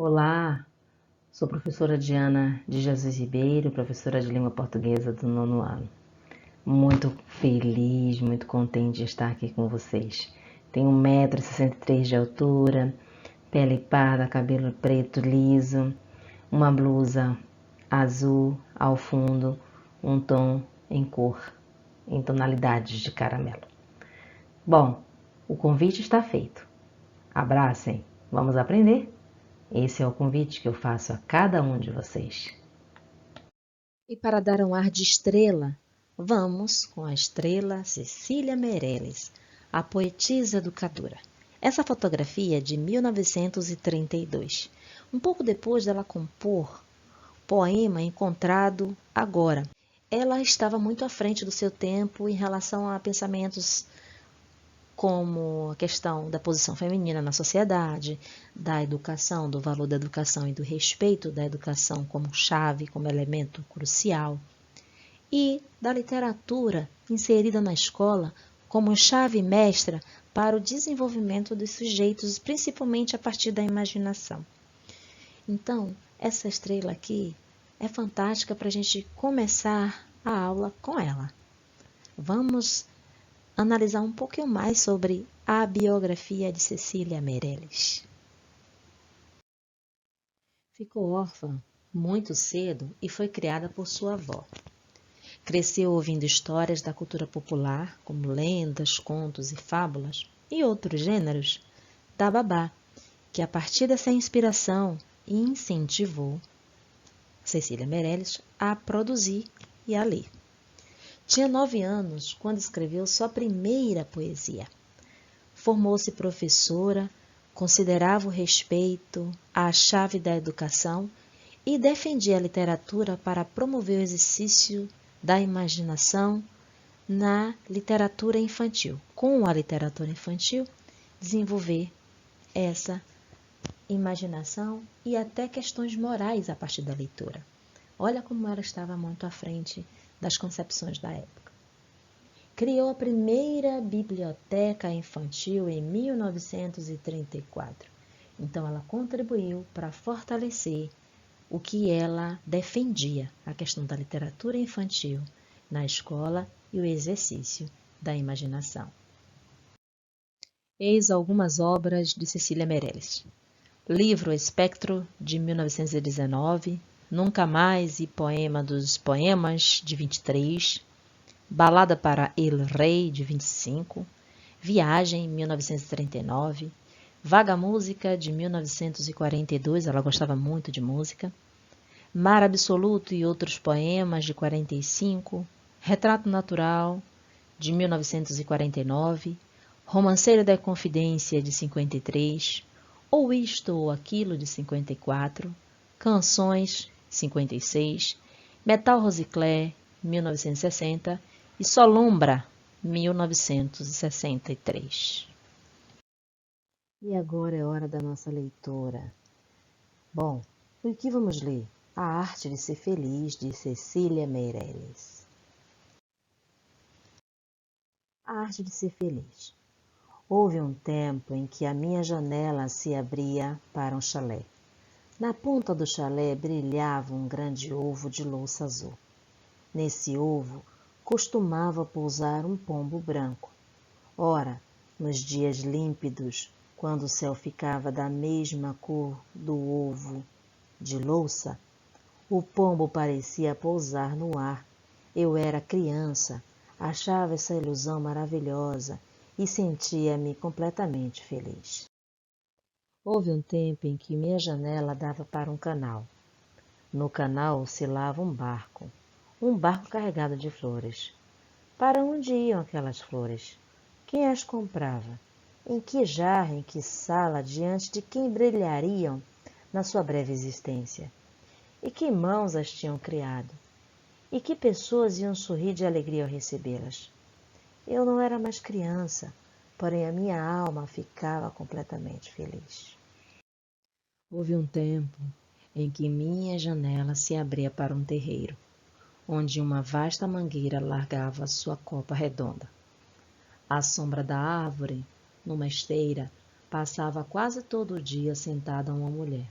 Olá, sou professora Diana de Jesus Ribeiro, professora de língua portuguesa do nono ano. Muito feliz, muito contente de estar aqui com vocês. Tenho 1,63 m de altura, pele parda, cabelo preto liso, uma blusa azul ao fundo, um tom em tonalidades de caramelo. Bom, o convite está feito. Abracem, vamos aprender? Esse é o convite que eu faço a cada um de vocês. E para dar um ar de estrela, vamos com a estrela Cecília Meirelles, a poetisa educadora. Essa fotografia é de 1932, um pouco depois dela compor o poema Encontrado Agora. Ela estava muito à frente do seu tempo em relação a pensamentos como a questão da posição feminina na sociedade, da educação, do valor da educação e do respeito da educação como chave, como elemento crucial, e da literatura inserida na escola como chave mestra para o desenvolvimento dos sujeitos, principalmente a partir da imaginação. Então, essa estrela aqui é fantástica para a gente começar a aula com ela. Vamos analisar um pouquinho mais sobre a biografia de Cecília Meirelles. Ficou órfã muito cedo e foi criada por sua avó. Cresceu ouvindo histórias da cultura popular, como lendas, contos e fábulas, e outros gêneros, da babá, que a partir dessa inspiração incentivou Cecília Meirelles a produzir e a ler. Tinha 9 anos quando escreveu sua primeira poesia. Formou-se professora, considerava o respeito a chave da educação e defendia a literatura para promover o exercício da imaginação na literatura infantil. Com a literatura infantil, desenvolver essa imaginação e até questões morais a partir da leitura. Olha como ela estava muito à frente das concepções da época. Criou a primeira biblioteca infantil em 1934. Então, ela contribuiu para fortalecer o que ela defendia, a questão da literatura infantil na escola e o exercício da imaginação. Eis algumas obras de Cecília Meirelles. Livro Espectro, de 1919, Nunca Mais e Poema dos Poemas, de 23, Balada para El Rei, de 25, Viagem, 1939, Vaga Música, de 1942, ela gostava muito de música, Mar Absoluto e Outros Poemas, de 45, Retrato Natural, de 1949, Romanceiro da Confidência, de 53, Ou Isto ou Aquilo, de 54, Canções, 56, Metal Rosicler, 1960 e Solombra, 1963. E agora é hora da nossa leitura. Bom, o que vamos ler? A Arte de Ser Feliz, de Cecília Meirelles. A Arte de Ser Feliz. Houve um tempo em que a minha janela se abria para um chalé. Na ponta do chalé brilhava um grande ovo de louça azul. Nesse ovo costumava pousar um pombo branco. Ora, nos dias límpidos, quando o céu ficava da mesma cor do ovo de louça, o pombo parecia pousar no ar. Eu era criança, achava essa ilusão maravilhosa e sentia-me completamente feliz. Houve um tempo em que minha janela dava para um canal. No canal oscilava um barco carregado de flores. Para onde iam aquelas flores? Quem as comprava? Em que jarra, em que sala, diante de quem brilhariam na sua breve existência? E que mãos as tinham criado? E que pessoas iam sorrir de alegria ao recebê-las? Eu não era mais criança, porém a minha alma ficava completamente feliz. Houve um tempo em que minha janela se abria para um terreiro, onde uma vasta mangueira largava sua copa redonda. À sombra da árvore, numa esteira, passava quase todo o dia sentada uma mulher.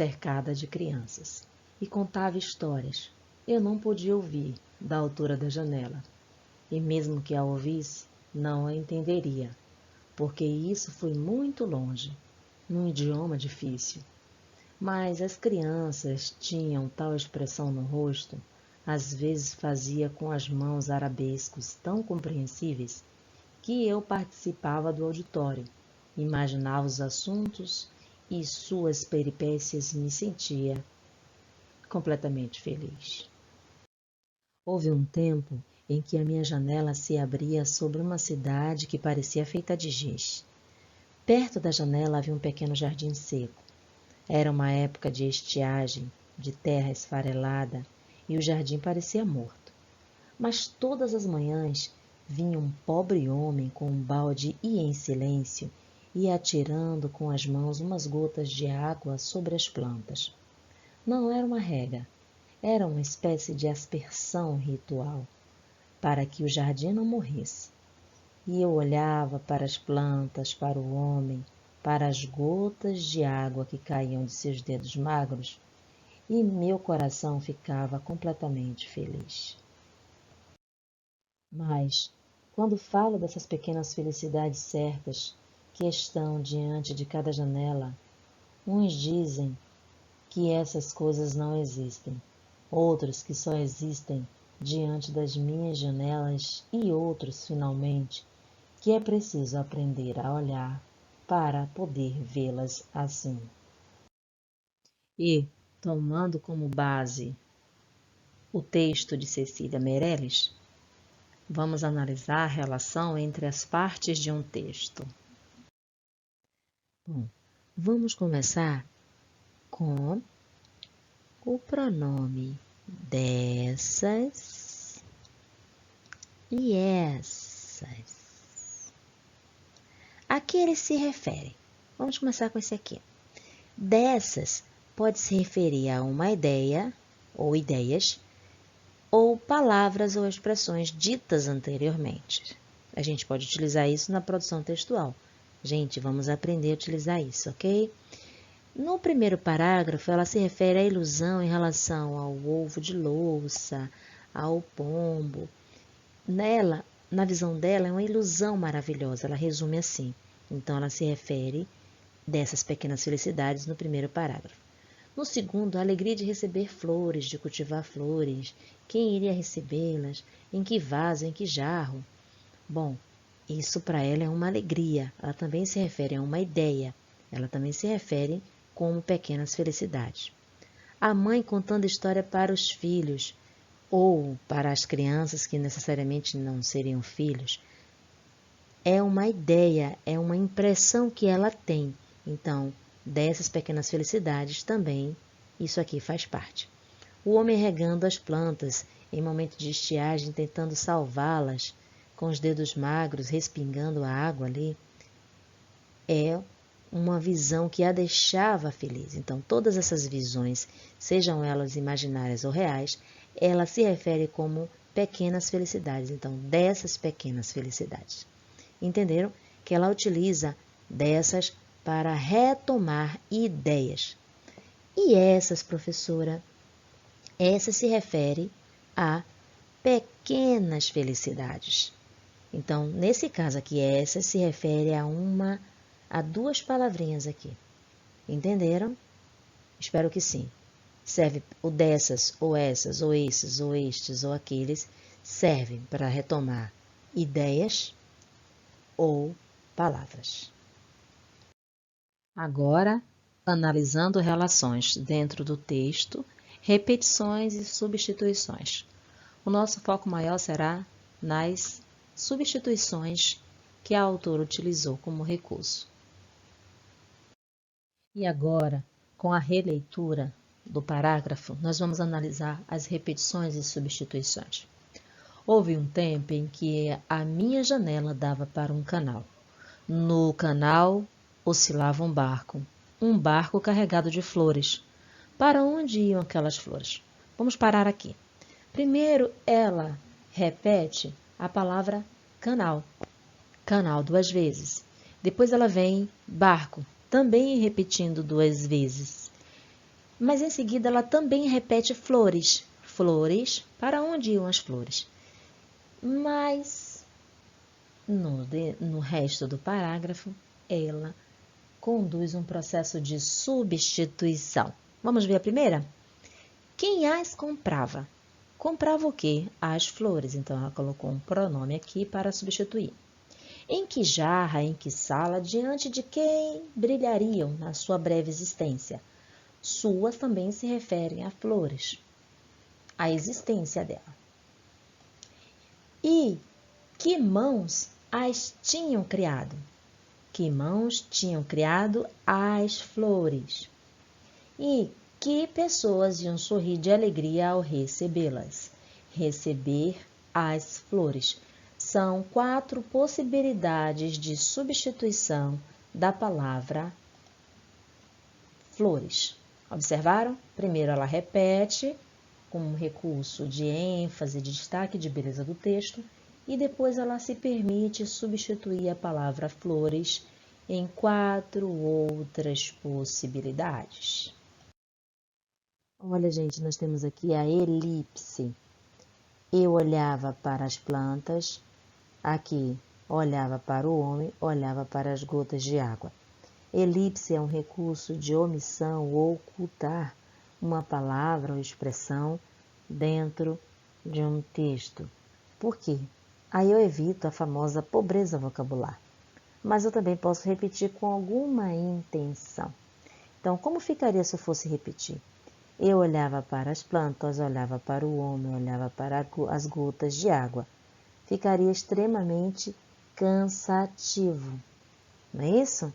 cercada de crianças, e contava histórias. Eu não podia ouvir da altura da janela, e mesmo que a ouvisse, não a entenderia, porque isso foi muito longe, num idioma difícil. Mas as crianças tinham tal expressão no rosto, às vezes fazia com as mãos arabescos tão compreensíveis, que eu participava do auditório, imaginava os assuntos e suas peripécias e me sentia completamente feliz. Houve um tempo em que a minha janela se abria sobre uma cidade que parecia feita de giz. Perto da janela havia um pequeno jardim seco. Era uma época de estiagem, de terra esfarelada, e o jardim parecia morto. Mas todas as manhãs vinha um pobre homem com um balde e em silêncio ia atirando com as mãos umas gotas de água sobre as plantas. Não era uma rega, era uma espécie de aspersão ritual, para que o jardim não morresse. E eu olhava para as plantas, para o homem, para as gotas de água que caíam de seus dedos magros, e meu coração ficava completamente feliz. Mas, quando falo dessas pequenas felicidades certas que estão diante de cada janela, uns dizem que essas coisas não existem, outros que só existem diante das minhas janelas e outros, finalmente, que é preciso aprender a olhar para poder vê-las assim. E, tomando como base o texto de Cecília Meirelles, vamos analisar a relação entre as partes de um texto. Bom, vamos começar com o pronome dessas e essas. A que ele se refere? Vamos começar com esse aqui. Dessas pode se referir a uma ideia ou ideias ou palavras ou expressões ditas anteriormente. A gente pode utilizar isso na produção textual. Gente, vamos aprender a utilizar isso, ok? No primeiro parágrafo, ela se refere à ilusão em relação ao ovo de louça, ao pombo. Nela, na visão dela, é uma ilusão maravilhosa, ela resume assim. Então, ela se refere dessas pequenas felicidades no primeiro parágrafo. No segundo, a alegria de receber flores, de cultivar flores, quem iria recebê-las, em que vaso, em que jarro. Bom, isso para ela é uma alegria, ela também se refere a uma ideia, ela também se refere como pequenas felicidades. A mãe contando história para os filhos, ou para as crianças que necessariamente não seriam filhos, é uma ideia, é uma impressão que ela tem. Então, dessas pequenas felicidades também, isso aqui faz parte. O homem regando as plantas em momento de estiagem, tentando salvá-las, com os dedos magros, respingando a água ali, é uma visão que a deixava feliz. Então, todas essas visões, sejam elas imaginárias ou reais, ela se refere como pequenas felicidades. Então, dessas pequenas felicidades. Entenderam? Que ela utiliza dessas para retomar ideias. E essas, professora, essa se refere a pequenas felicidades. Então, nesse caso aqui, essa se refere a duas palavrinhas aqui. Entenderam? Espero que sim. Serve o dessas, ou essas, ou esses, ou estes, ou aqueles, servem para retomar ideias ou palavras. Agora, analisando relações dentro do texto, repetições e substituições. O nosso foco maior será nas substituições que a autora utilizou como recurso. E agora, com a releitura do parágrafo, nós vamos analisar as repetições e substituições. Houve um tempo em que a minha janela dava para um canal. No canal oscilava um barco carregado de flores. Para onde iam aquelas flores? Vamos parar aqui. Primeiro, ela repete a palavra canal. Canal 2 vezes. Depois ela vem barco, também repetindo 2 vezes. Mas em seguida ela também repete flores. Flores, para onde iam as flores? Mas no resto do parágrafo, ela conduz um processo de substituição. Vamos ver a primeira? Quem as comprava? Comprava o quê? As flores. Então, ela colocou um pronome aqui para substituir. Em que jarra, em que sala, diante de quem brilhariam na sua breve existência? Suas também se referem a flores, a existência dela. E que mãos as tinham criado? Que mãos tinham criado as flores? E que pessoas iam sorrir de alegria ao recebê-las? Receber as flores. São 4 possibilidades de substituição da palavra flores. Observaram? Primeiro ela repete com um recurso de ênfase, de destaque, de beleza do texto, e depois ela se permite substituir a palavra flores em 4 outras possibilidades. Olha, gente, nós temos aqui a elipse. Eu olhava para as plantas, aqui olhava para o homem, olhava para as gotas de água. Elipse é um recurso de omissão ou ocultar uma palavra ou expressão dentro de um texto. Por quê? Aí eu evito a famosa pobreza vocabular. Mas eu também posso repetir com alguma intenção. Então, como ficaria se eu fosse repetir? Eu olhava para as plantas, olhava para o homem, olhava para as gotas de água. Ficaria extremamente cansativo, não é isso?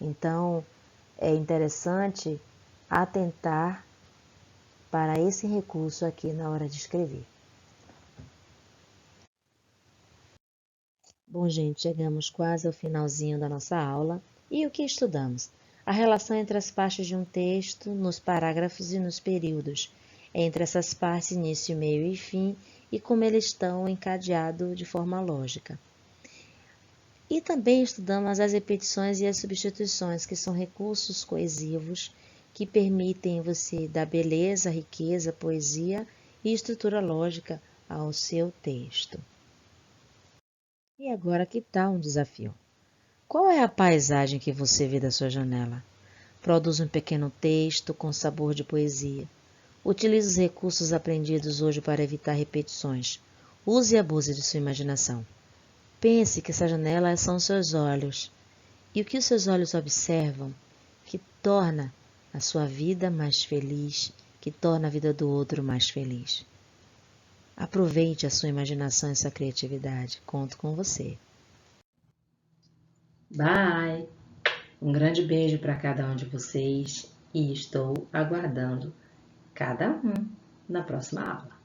Então, é interessante atentar para esse recurso aqui na hora de escrever. Bom, gente, chegamos quase ao finalzinho da nossa aula. E o que estudamos? A relação entre as partes de um texto, nos parágrafos e nos períodos, entre essas partes, início, meio e fim, e como eles estão encadeados de forma lógica. E também estudamos as repetições e as substituições, que são recursos coesivos que permitem você dar beleza, riqueza, poesia e estrutura lógica ao seu texto. E agora, que tal um desafio? Qual é a paisagem que você vê da sua janela? Produza um pequeno texto com sabor de poesia. Utilize os recursos aprendidos hoje para evitar repetições. Use e abuse de sua imaginação. Pense que essa janela são seus olhos. E o que os seus olhos observam que torna a sua vida mais feliz, que torna a vida do outro mais feliz. Aproveite a sua imaginação e sua criatividade. Conto com você. Bye! Um grande beijo para cada um de vocês e estou aguardando cada um na próxima aula.